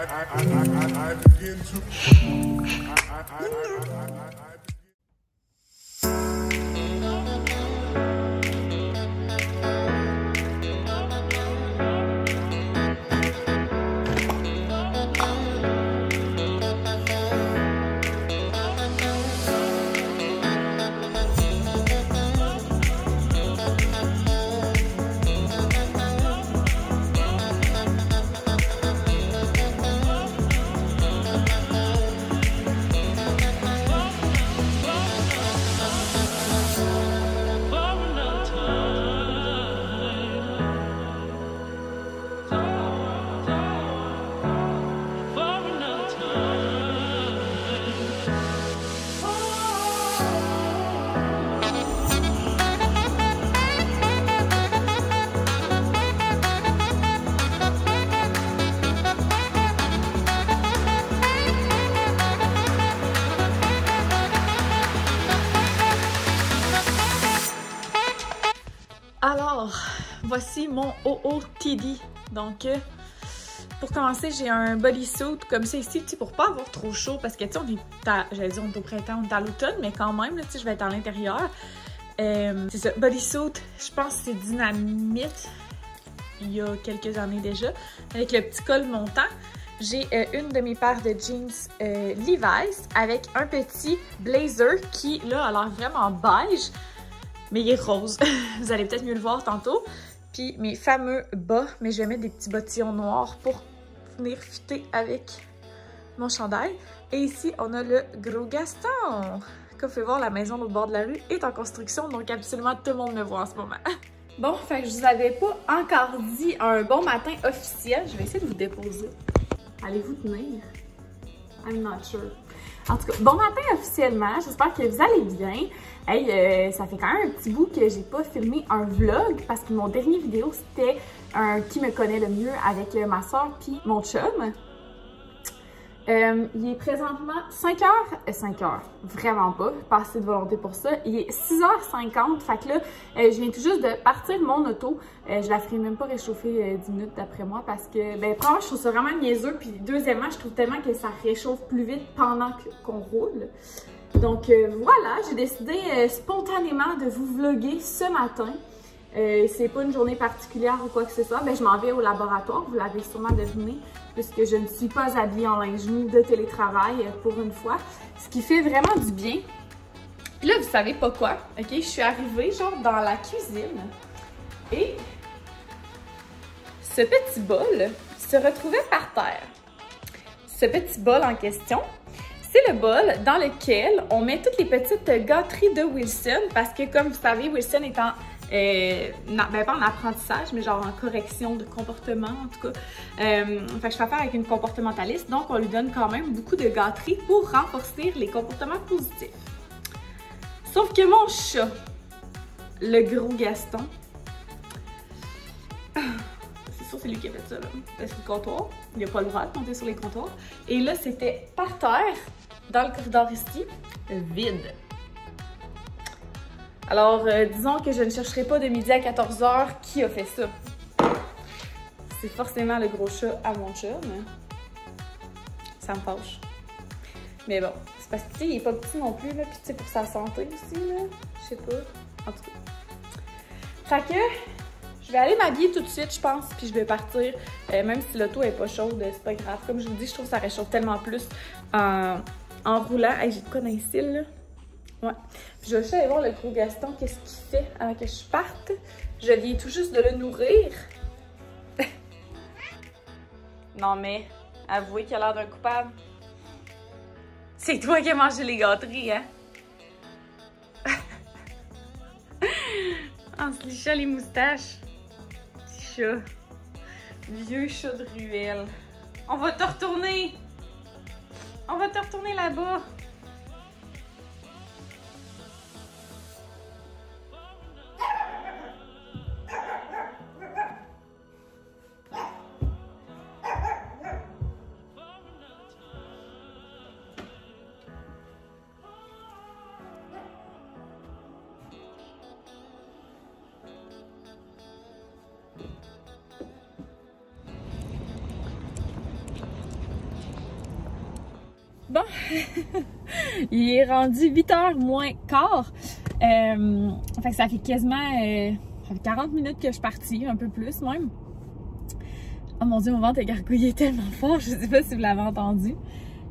I begin to. Alors, voici mon OOTD. Donc, pour commencer, j'ai un bodysuit comme ça ici, pour pas avoir trop chaud, parce que, tu sais, j'allais dire on est au printemps, on est à l'automne, mais quand même, tu sais, je vais être à l'intérieur. C'est ça, bodysuit, je pense que c'est Dynamite, il y a quelques années déjà, avec le petit col montant. J'ai une de mes paires de jeans Levi's avec un petit blazer qui, là, a l'air vraiment beige. Mais il est rose. Vous allez peut-être mieux le voir tantôt. Puis mes fameux bas, mais je vais mettre des petits bottillons noirs pour venir fitter avec mon chandail. Et ici, on a le gros Gaston. Comme vous pouvez voir, la maison au bord de la rue est en construction, donc absolument tout le monde me voit en ce moment. Bon, fait que je vous avais pas encore dit un bon matin officiel. Je vais essayer de vous déposer. Allez-vous tenir? I'm not sure. En tout cas, bon matin officiellement, j'espère que vous allez bien. Hey, ça fait quand même un petit bout que j'ai pas filmé un vlog parce que mon dernier vidéo c'était un qui me connaît le mieux avec ma soeur puis mon chum. Il est présentement 5h, vraiment pas assez de volonté pour ça. Il est 6h50, fait que là, je viens tout juste de partir mon auto. Je la ferai même pas réchauffer 10 minutes d'après moi parce que, premièrement, je trouve ça vraiment niaiseux, puis deuxièmement, je trouve tellement que ça réchauffe plus vite pendant qu'on roule. Donc voilà, j'ai décidé spontanément de vous vlogger ce matin. C'est pas une journée particulière ou quoi que ce soit. Je m'en vais au laboratoire, vous l'avez sûrement deviné, puisque je ne suis pas habillée en linge nu de télétravail pour une fois, ce qui fait vraiment du bien. Puis là, vous savez pas quoi, ok? Je suis arrivée genre dans la cuisine et ce petit bol se retrouvait par terre. Ce petit bol en question, c'est le bol dans lequel on met toutes les petites gâteries de Wilson parce que, comme vous savez, Wilson est en pas en apprentissage, mais genre en correction de comportement, en tout cas. Fait que je fais affaire avec une comportementaliste, donc on lui donne quand même beaucoup de gâteries pour renforcer les comportements positifs. Sauf que mon chat, le gros Gaston, c'est sûr c'est lui qui a fait ça, là. C'est sur le comptoir, il n'a pas le droit de monter sur les comptoirs. Et là, c'était par terre, dans le corridor ici, vide. Alors, disons que je ne chercherai pas de midi à 14h qui a fait ça. C'est forcément le gros chat à mon chum. Ça me fâche. Mais bon, c'est parce que, tu sais, il est pas petit non plus, là, puis tu sais, pour sa santé aussi, là. Je sais pas. En tout cas. Fait que, je vais aller m'habiller tout de suite, je pense, puis je vais partir. Même si l'auto est pas chaude, c'est pas grave. Comme je vous dis, je trouve que ça réchauffe tellement plus en roulant. Hey, j'ai de quoi dans les cils, là. Ouais. Je vais juste aller voir le gros Gaston, qu'est-ce qu'il fait avant que je parte. Je viens tout juste de le nourrir. Non mais, avouez qu'il a l'air d'un coupable. C'est toi qui as mangé les gâteries, hein? En se lichant les moustaches. Petit chat. Vieux chat de ruelle. On va te retourner! On va te retourner là-bas! Bon, il est rendu 8h moins quart. Fait que ça fait quasiment ça fait 40 minutes que je suis partie, un peu plus même. Oh mon Dieu, mon ventre a gargouillé tellement fort, je sais pas si vous l'avez entendu.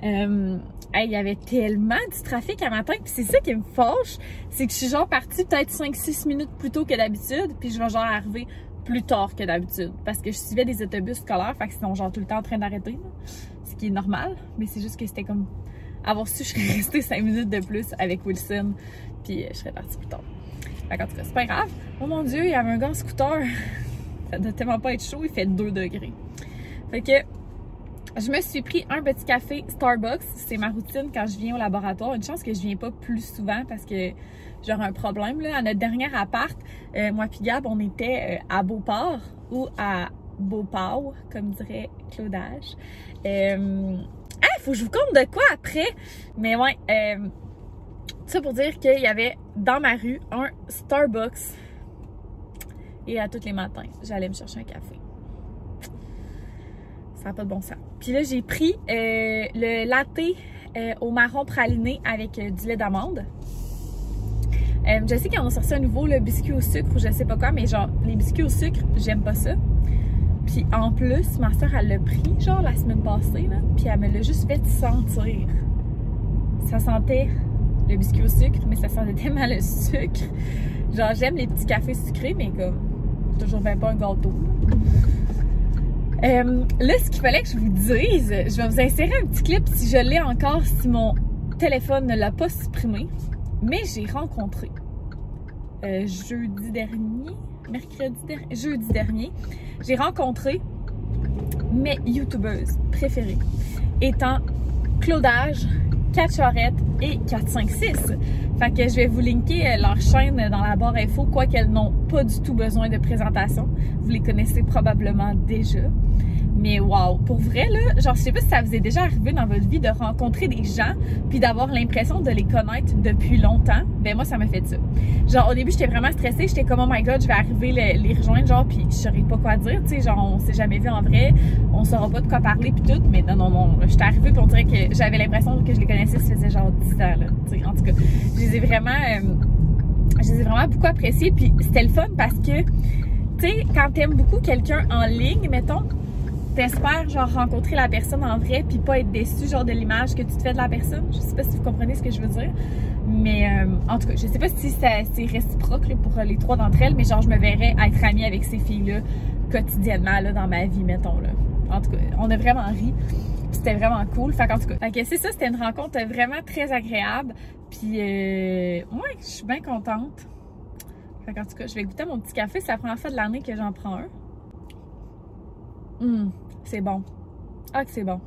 Il y avait tellement du trafic à matin, puis c'est ça qui me fâche, c'est que je suis genre partie peut-être 5-6 minutes plus tôt que d'habitude, puis je vais genre arriver plus tard que d'habitude, parce que je suivais des autobus scolaires, fait qu'ils sont genre tout le temps en train d'arrêter, ce qui est normal, mais c'est juste que c'était comme, avoir su, je serais restée 5 minutes de plus avec Wilson, puis je serais partie plus tard. Fait qu'en tout cas, c'est pas grave. Oh mon Dieu, il y avait un gars en scooter, ça doit tellement pas être chaud, il fait 2 degrés. Fait que, je me suis pris un petit café Starbucks. C'est ma routine quand je viens au laboratoire. Une chance que je viens pas plus souvent parce que j'aurais un problème. Là. À notre dernier appart, moi et Gab, on était à Beauport ou à Beauport, comme dirait Claudage. Faut que je vous compte de quoi après. Mais ouais, ça pour dire qu'il y avait dans ma rue un Starbucks. Et à tous les matins, j'allais me chercher un café. Ça n'a pas de bon sens. Puis là, j'ai pris le latte au marron praliné avec du lait d'amande. Je sais qu'ils en ont sorti un nouveau, le biscuit au sucre ou je sais pas quoi, mais genre, les biscuits au sucre, j'aime pas ça. Puis en plus, ma soeur, elle l'a pris, genre, la semaine passée, là, puis elle me l'a juste fait sentir. Ça sentait le biscuit au sucre, mais ça sentait tellement le sucre. Genre, j'aime les petits cafés sucrés, mais comme, toujours bien pas un gâteau. Là, ce qu'il fallait que je vous dise, je vais vous insérer un petit clip si je l'ai encore, si mon téléphone ne l'a pas supprimé. Mais j'ai rencontré jeudi dernier, j'ai rencontré mes youtubeuses préférées, étant Claudage, Catcharette et 456. Fait que je vais vous linker leur chaîne dans la barre info, quoi qu'elles n'ont pas du tout besoin de présentation. Vous les connaissez probablement déjà. Mais wow, pour vrai là, genre je sais pas si ça vous est déjà arrivé dans votre vie de rencontrer des gens puis d'avoir l'impression de les connaître depuis longtemps. Ben moi ça m'a fait ça. Genre au début j'étais vraiment stressée, j'étais comme oh my god, je vais arriver les rejoindre genre puis je saurais pas quoi dire, tu sais, genre on s'est jamais vu en vrai, on saura pas de quoi parler puis tout, mais non, j'étais arrivée puis on dirait que j'avais l'impression que je les connaissais, ça faisait genre 10 ans là, tu sais, en tout cas, je les ai vraiment beaucoup appréciés puis c'était le fun parce que tu sais, quand t'aimes beaucoup quelqu'un en ligne, mettons, t'espères genre rencontrer la personne en vrai puis pas être déçu genre de l'image que tu te fais de la personne. Je sais pas si vous comprenez ce que je veux dire. Mais en tout cas, je sais pas si c'est réciproque là, pour les 3 d'entre elles, mais genre je me verrais être amie avec ces filles-là quotidiennement là, dans ma vie, mettons là. En tout cas, on a vraiment ri. C'était vraiment cool. Fait qu'en tout cas, c'est ça, c'était une rencontre vraiment très agréable. Puis ouais, je suis bien contente. Fait qu'en tout cas, je vais goûter mon petit café. C'est la première fois de l'année que j'en prends un. C'est bon. Ah, que c'est bon.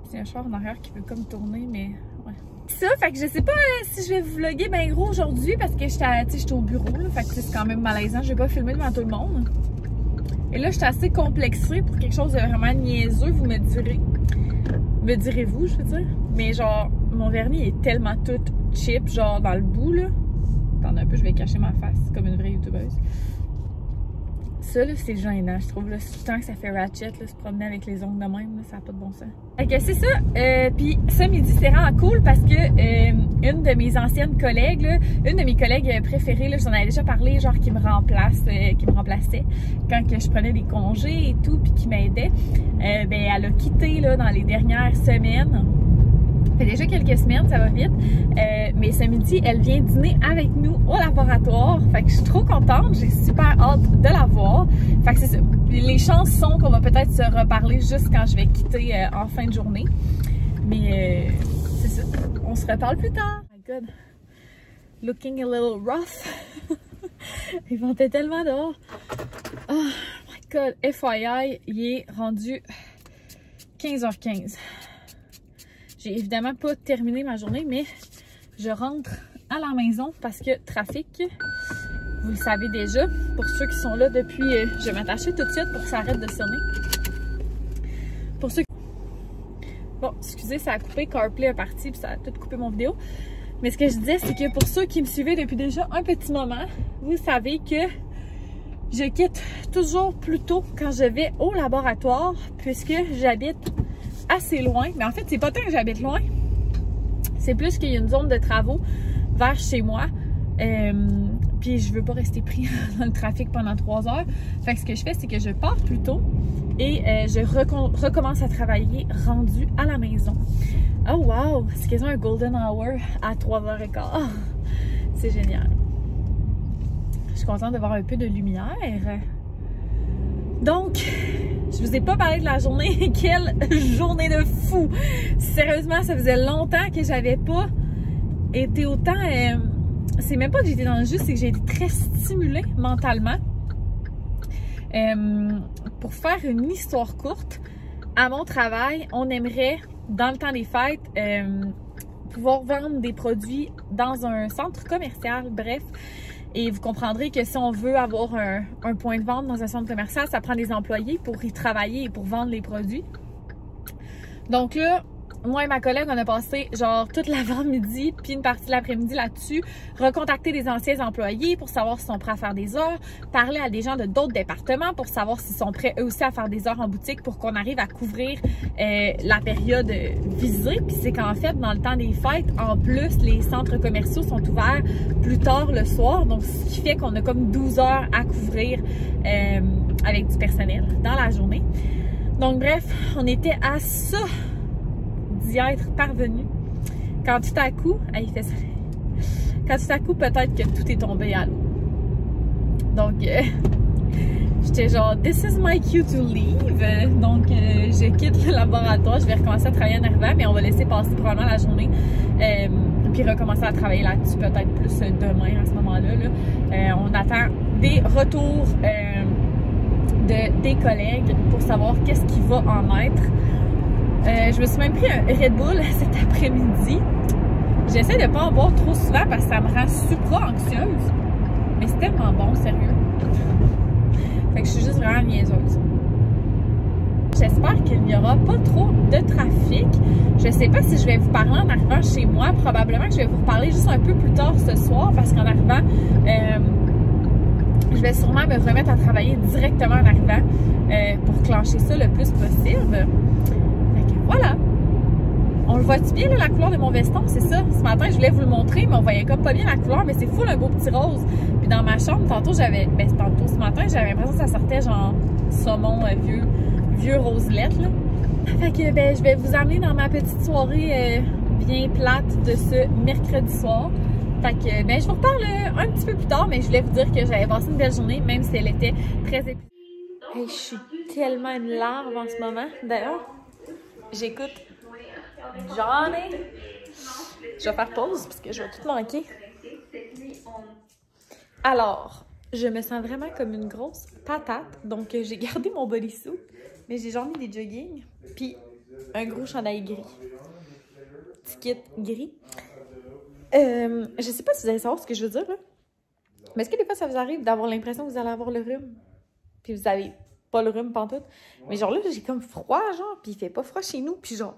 Il y a un char en arrière qui veut comme tourner, mais ouais. Ça, fait que je sais pas si je vais vous vlogger bien gros aujourd'hui parce que j'étais au bureau, là, fait que c'est quand même malaisant. Je vais pas filmer devant tout le monde. Et là, j'étais assez complexée pour quelque chose de vraiment niaiseux, vous me direz. Me direz-vous, je veux dire. Mais genre, mon vernis est tellement tout cheap, genre dans le bout, là. Attendez un peu, je vais cacher ma face comme une vraie youtubeuse. Ça, là, c'est gênant, je trouve, là, tout le temps que ça fait ratchet, là, se promener avec les ongles de même, là, ça n'a pas de bon sens. Fait que c'est ça, puis ce midi, c'est vraiment cool parce que une de mes anciennes collègues, là, une de mes collègues préférées, là, j'en avais déjà parlé, genre qui me remplaçait quand que je prenais des congés et tout, puis qui m'aidait, ben elle a quitté, là, dans les dernières semaines. Ça fait déjà quelques semaines, ça va vite. Mais ce midi, elle vient dîner avec nous au laboratoire. Fait que je suis trop contente, j'ai super hâte de la voir. Fait que c'est ça. Les chances sont qu'on va peut-être se reparler juste quand je vais quitter en fin de journée. Mais c'est ça. On se reparle plus tard. Oh my god. Looking a little rough. Il ventait tellement dehors. Oh my god. FYI, il est rendu 15h15. J'ai évidemment pas terminé ma journée, mais je rentre à la maison parce que trafic, vous le savez déjà. Pour ceux qui sont là depuis, je vais m'attacher tout de suite pour que ça arrête de sonner. Pour ceux qui... Bon, excusez, ça a coupé, CarPlay est parti, puis ça a tout coupé mon vidéo. Mais ce que je disais, c'est que pour ceux qui me suivaient depuis déjà un petit moment, vous savez que je quitte toujours plus tôt quand je vais au laboratoire, puisque j'habite assez loin. Mais en fait, c'est pas tant que j'habite loin. C'est plus qu'il y a une zone de travaux vers chez moi. Puis je veux pas rester pris dans le trafic pendant 3 heures. Fait que ce que je fais, c'est que je pars plus tôt et je recommence à travailler rendu à la maison. Oh wow! C'est quasiment un golden hour à 3h15. C'est génial. Je suis contente de voir un peu de lumière. Donc, je vous ai pas parlé de la journée. Quelle journée de fou! Sérieusement, ça faisait longtemps que j'avais pas été autant... c'est même pas que j'étais dans le jus, c'est que j'ai été très stimulée mentalement. Pour faire une histoire courte, à mon travail, on aimerait, dans le temps des fêtes, pouvoir vendre des produits dans un centre commercial, bref. Et vous comprendrez que si on veut avoir un point de vente dans un centre commercial, ça prend des employés pour y travailler et pour vendre les produits. Donc là, moi et ma collègue, on a passé genre toute l'avant-midi puis une partie de l'après-midi là-dessus, recontacter des anciens employés pour savoir s'ils sont prêts à faire des heures, parler à des gens de d'autres départements pour savoir s'ils sont prêts eux aussi à faire des heures en boutique pour qu'on arrive à couvrir la période visée. Puis c'est qu'en fait, dans le temps des fêtes, en plus, les centres commerciaux sont ouverts plus tard le soir, donc ce qui fait qu'on a comme 12 heures à couvrir avec du personnel dans la journée. Donc bref, on était à ça d'y être parvenu. Quand tout à coup, il fait ça. Quand tout à coup, peut-être que tout est tombé à l'eau. Donc, j'étais genre, this is my cue to leave. Donc, je quitte le laboratoire. Je vais recommencer à travailler en arrivant, mais on va laisser passer probablement la journée. Puis recommencer à travailler là-dessus, peut-être plus demain à ce moment-là. Là. On attend des retours des collègues pour savoir qu'est-ce qui va en être. Je me suis même pris un Red Bull cet après-midi. J'essaie de ne pas en boire trop souvent parce que ça me rend super anxieuse. Mais c'est tellement bon, sérieux. Fait que je suis juste vraiment niaiseuse. J'espère qu'il n'y aura pas trop de trafic. Je sais pas si je vais vous parler en arrivant chez moi. Probablement que je vais vous parler juste un peu plus tard ce soir parce qu'en arrivant, je vais sûrement me remettre à travailler directement en arrivant pour clencher ça le plus possible. Voilà. On le voit-tu bien, là, la couleur de mon veston? C'est ça. Ce matin, je voulais vous le montrer, mais on voyait comme pas bien la couleur, mais c'est full un beau petit rose. Puis dans ma chambre, tantôt, ce matin, j'avais l'impression que ça sortait genre saumon vieux roselette, là. Fait que, je vais vous amener dans ma petite soirée bien plate de ce mercredi soir. Fait que, je vous reparle un petit peu plus tard, mais je voulais vous dire que j'avais passé une belle journée, même si elle était très épuisée. Hey, je suis tellement une larve en ce moment. D'ailleurs, j'écoute Johnny. Je vais faire pause parce que je vais tout manquer. Alors, je me sens vraiment comme une grosse patate. Donc, j'ai gardé mon bodysuit, mais j'ai genre mis des joggings puis un gros chandail gris. Petit kit gris. Je sais pas si vous allez savoir ce que je veux dire, là. Mais est-ce que des fois, ça vous arrive d'avoir l'impression que vous allez avoir le rhume? Puis vous avez pas le rhume pantoute. Mais genre là, j'ai comme froid, genre, puis il fait pas froid chez nous. Puis genre,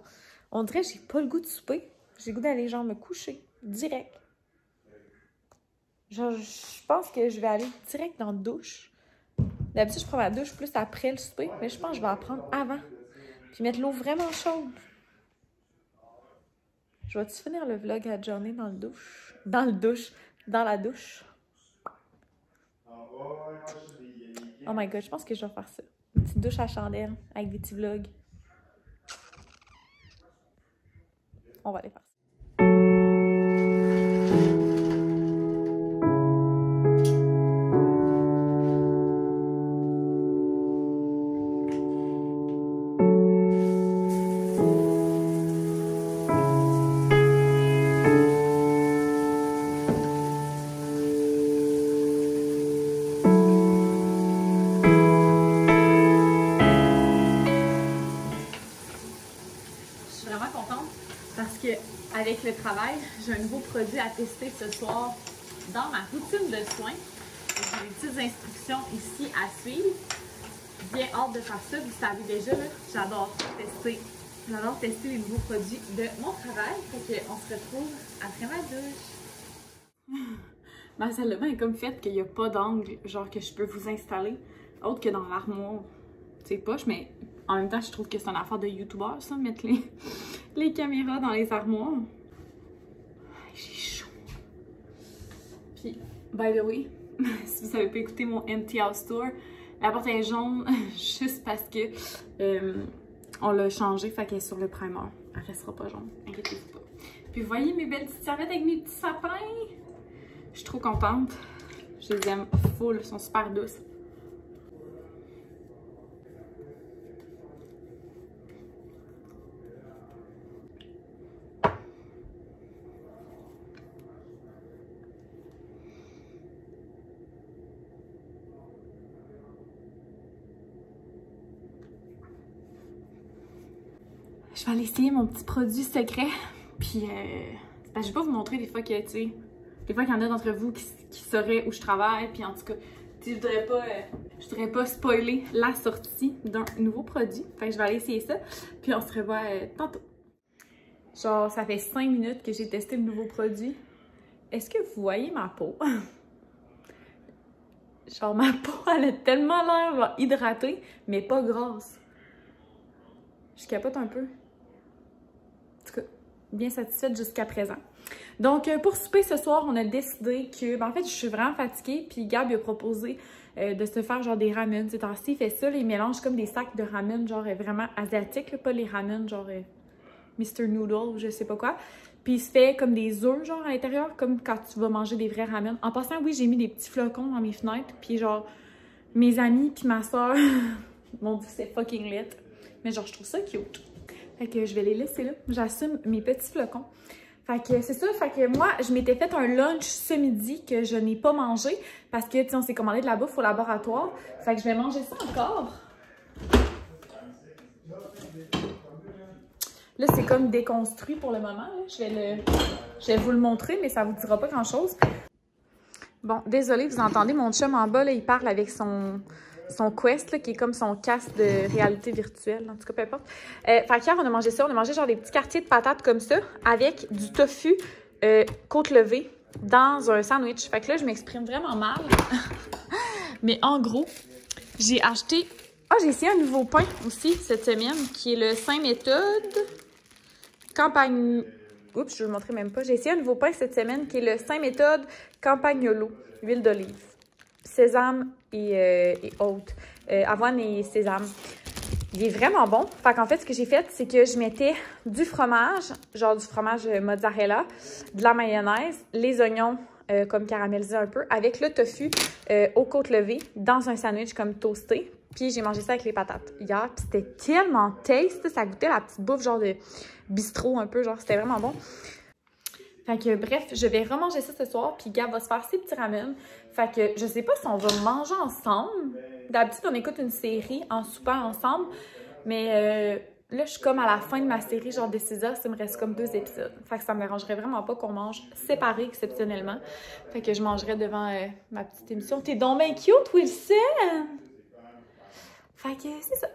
on dirait que j'ai pas le goût de souper. J'ai le goût d'aller genre me coucher, direct. Genre, je pense que je vais aller direct dans la douche. D'habitude, je prends ma douche plus après le souper, mais je pense que je vais la prendre avant. Puis mettre l'eau vraiment chaude. Je vais-tu finir le vlog à Johnny dans le douche? Dans la douche. Oh my god, je pense que je vais faire ça. Une petite douche à chandelle avec des petits vlogs. On va aller faire ça. Avec le travail, j'ai un nouveau produit à tester ce soir dans ma routine de soins. J'ai des petites instructions ici à suivre. Bien hâte de faire ça. Vous savez déjà, j'adore tester les nouveaux produits de mon travail. Fait qu'on se retrouve après ma douche. Ma salle de bain est comme faite qu'il n'y a pas d'angle, genre que je peux vous installer, autre que dans l'armoire. C'est poche, mais En même temps, je trouve que c'est une affaire de youtubeur, ça, mettre les caméras dans les armoires. J'ai chaud. Puis, by the way, si vous avez pas écouté mon Empty House Tour, la porte est jaune juste parce que on l'a changé, fait qu'elle est sur le primer. Elle restera pas jaune, inquiétez-vous pas. Puis vous voyez mes belles petites serviettes avec mes petits sapins? Je suis trop contente. Je les aime full, elles sont super douces. Je vais aller essayer mon petit produit secret. Puis, ben, je vais pas vous montrer des fois que, tu sais, des fois qu'il y en a d'entre vous qui sauraient où je travaille. Puis, en tout cas, tu sais, je voudrais pas spoiler la sortie d'un nouveau produit. Fait que je vais aller essayer ça. Puis, on se revoit tantôt. Genre, ça fait 5 minutes que j'ai testé le nouveau produit. Est-ce que vous voyez ma peau? Genre, ma peau, elle a tellement l'air hydratée, mais pas grasse. Je capote un peu. En tout cas, bien satisfaite jusqu'à présent. Donc, pour souper ce soir, on a décidé que... Ben, en fait, je suis vraiment fatiguée, puis Gab il a proposé de se faire genre des ramen. Ces temps-ci, il fait ça, là, il mélange comme des sacs de ramen, genre vraiment asiatiques, là, pas les ramen, genre Mr. Noodle ou je sais pas quoi. Puis il se fait comme des œufs, genre, à l'intérieur, comme quand tu vas manger des vrais ramen. En passant, oui, j'ai mis des petits flocons dans mes fenêtres, puis genre, mes amis puis ma soeur m'ont dit c'est fucking lit. Mais genre, je trouve ça cute. Fait que je vais les laisser là. J'assume mes petits flocons. Fait que c'est ça. Fait que moi, je m'étais fait un lunch ce midi que je n'ai pas mangé parce que, tu sais, on s'est commandé de la bouffe au laboratoire. Fait que je vais manger ça encore. Là, c'est comme déconstruit pour le moment. Là. Je vais vous le montrer, mais ça vous dira pas grand-chose. Bon, désolé, vous entendez mon chum en bas, là, il parle avec son Quest, là, qui est comme son casque de réalité virtuelle, en tout cas, peu importe. Fait qu'hier, on a mangé ça, on a mangé genre des petits quartiers de patates comme ça, avec du tofu côte levée dans un sandwich. Fait que là, je m'exprime vraiment mal. Mais en gros, j'ai acheté... Ah, j'ai essayé un nouveau pain aussi cette semaine, qui est le Saint-Méthode Campagne... Oups, je ne vous le montrer même pas. J'ai essayé un nouveau pain cette semaine, qui est le Saint-Méthode Campagnolo, huile d'olive, sésame et autres. Avoine et sésame. Il est vraiment bon. Fait qu'en fait, ce que j'ai fait, c'est que je mettais du fromage, genre du fromage mozzarella, de la mayonnaise, les oignons comme caramélisés un peu, avec le tofu aux côtes levées, dans un sandwich comme toasté. Puis j'ai mangé ça avec les patates hier. Puis c'était tellement taste, ça goûtait la petite bouffe genre de bistrot un peu, genre c'était vraiment bon. Fait que bref, je vais remanger ça ce soir, puis Gab va se faire ses petits ramen. Fait que je sais pas si on va manger ensemble. D'habitude, on écoute une série en soupant ensemble, mais là, je suis comme à la fin de ma série, genre de 6 heures, il me reste comme 2 épisodes. Fait que ça me dérangerait vraiment pas qu'on mange séparés exceptionnellement. Fait que je mangerai devant ma petite émission. T'es donc bien cute, Wilson! Fait que c'est ça.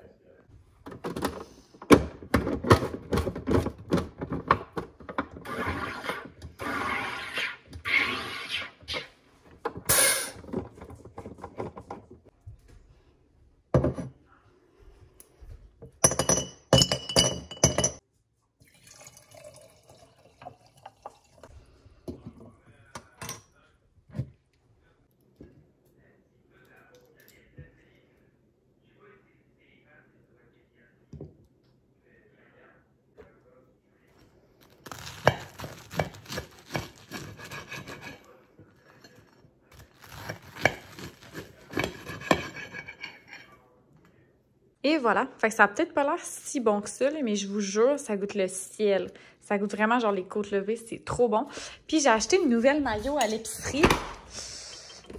Et voilà. Fait que ça a peut-être pas l'air si bon que ça, là, mais je vous jure, ça goûte le ciel. Ça goûte vraiment genre les côtes levées, c'est trop bon. Puis j'ai acheté une nouvelle mayo à l'épicerie.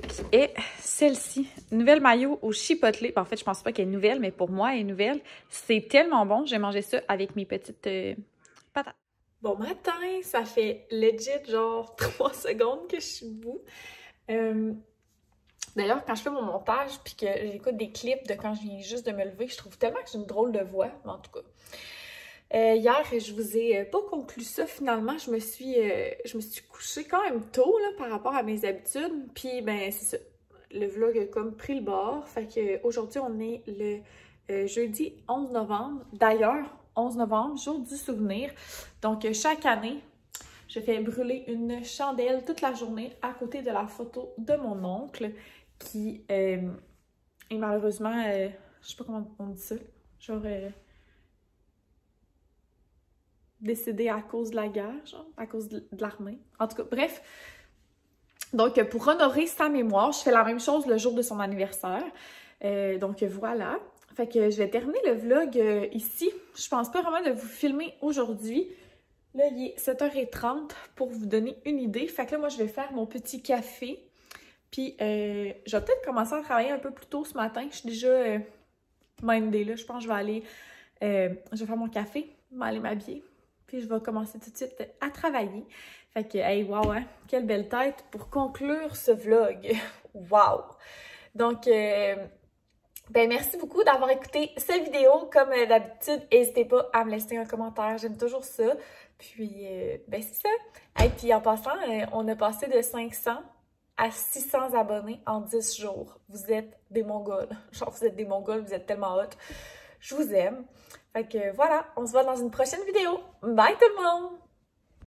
Qui est celle-ci. Nouvelle mayo au chipotle. En fait, je pense pas qu'elle est nouvelle, mais pour moi, elle est nouvelle. C'est tellement bon. J'ai mangé ça avec mes petites patates. Bon matin, ça fait legit genre 3 secondes que je suis debout. D'ailleurs, quand je fais mon montage puis que j'écoute des clips de quand je viens juste de me lever, je trouve tellement que j'ai une drôle de voix, en tout cas. Hier, je vous ai pas conclu ça finalement. Je me suis couchée quand même tôt là, par rapport à mes habitudes. Puis, ben, c'est ça. Le vlog a comme pris le bord. Fait que aujourd'hui, on est le jeudi 11 novembre. D'ailleurs, 11 novembre, jour du souvenir. Donc, chaque année, je fais brûler une chandelle toute la journée à côté de la photo de mon oncle qui est malheureusement, je sais pas comment on dit ça, genre décédé à cause de la guerre, genre, à cause de l'armée. En tout cas, bref. Donc, pour honorer sa mémoire, je fais la même chose le jour de son anniversaire. Donc, voilà. Fait que je vais terminer le vlog ici. Je pense pas vraiment de vous filmer aujourd'hui. Là, il est 7h30 pour vous donner une idée. Fait que là, moi, je vais faire mon petit café. Puis, je vais peut-être commencer à travailler un peu plus tôt ce matin. Je suis déjà mindée, là. Je pense que je vais aller... je vais faire mon café, je vais aller m'habiller. Puis, je vais commencer tout de suite à travailler. Fait que, hey, wow, hein? Quelle belle tête pour conclure ce vlog. Wow! Donc, ben merci beaucoup d'avoir écouté cette vidéo. Comme d'habitude, n'hésitez pas à me laisser un commentaire. J'aime toujours ça. Puis, ben c'est ça. Et puis, en passant, on a passé de 500 à 600 abonnés en 10 jours. Vous êtes des Mongols. Genre, vous êtes des Mongols, vous êtes tellement hot. Je vous aime. Fait que voilà, on se voit dans une prochaine vidéo. Bye tout le monde!